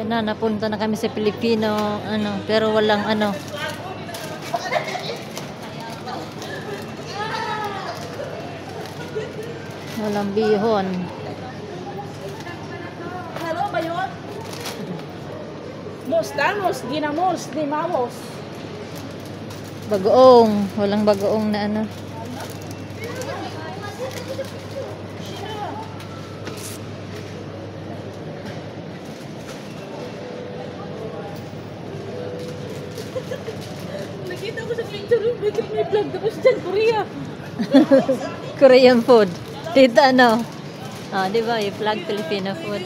na, napunta na kami sa Pilipino, ano, pero walang ano. Walang bihon. Hello ba yun? Damos, ginamos, dimamos. Bagoong. Walang bagoong na ano. Nakita ko sa picture, may vlog tapos dyan, Korea. Korean food. Dito ano. Ah, di ba? Yung flag Filipino food.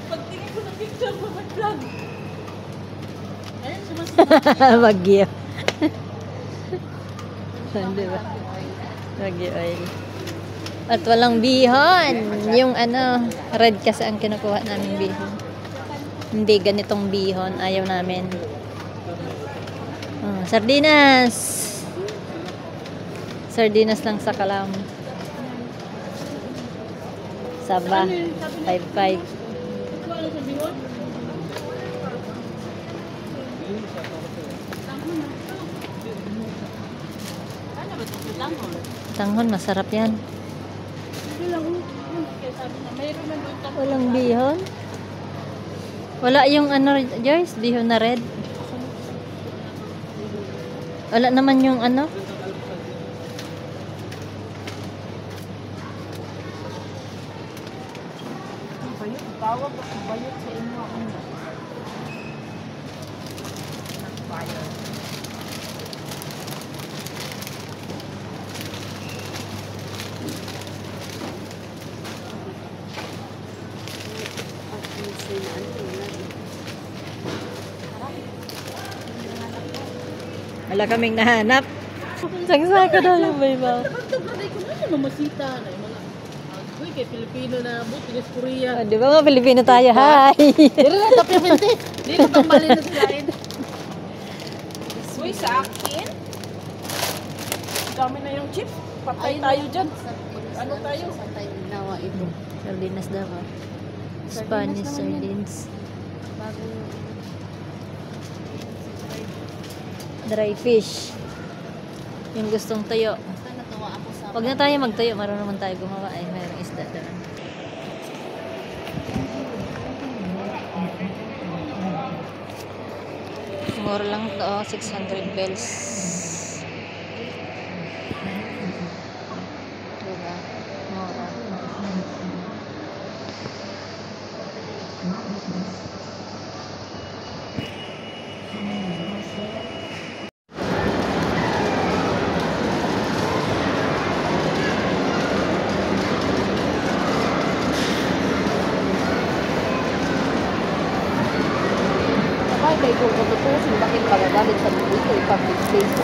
Pagtingin ko ng picture, may vlog. Ayun, sumasabi. Bagyo. Di ba? Bagyo oil. At walang bihon. Yung ano, red kasi ang kinukuha namin bihon. Hindi ganitong bihon. Ayaw namin. Oh, sardinas. Sardinas lang sa kalam. Saba. 5-5. Ano sa bihon? Ano ba ito? Langon? Tanghon, masarap yan. Hindi lang. Kaya sabi na, mayroon na doon tanghon. Walang bihon. Wala yung ano, Joyce, bihon na red. Wala naman yung ano. Bayot, tawag ako bayot sa inyo ako na. Bayot. Wala kaming nahanap. Sangsaka daw yung baybaw. Tabanay ko na mamasita na yung mga agoy kay Pilipino na buti ng Korea. Oh, di ba mga Pilipino tayo? Hi! Dili na tapi pinti. Dili na pang mali na slide. Uy, sa akin. Dami na yung chip. Patay tayo dyan. Ano tayo? Nawa ito. Sardinas daw. Spanish sardines. Dry fish. Yung gustong tuyo. Basta natuwa ako sa... Huwag na tayo magtuyo. Marunong naman tayo gumawa. Ay, mayroong isda doon. Mura lang to. 600 bells. Diba? Mura. Sabay, kay kung katutusin, bakit pagagalit sa dito, public place.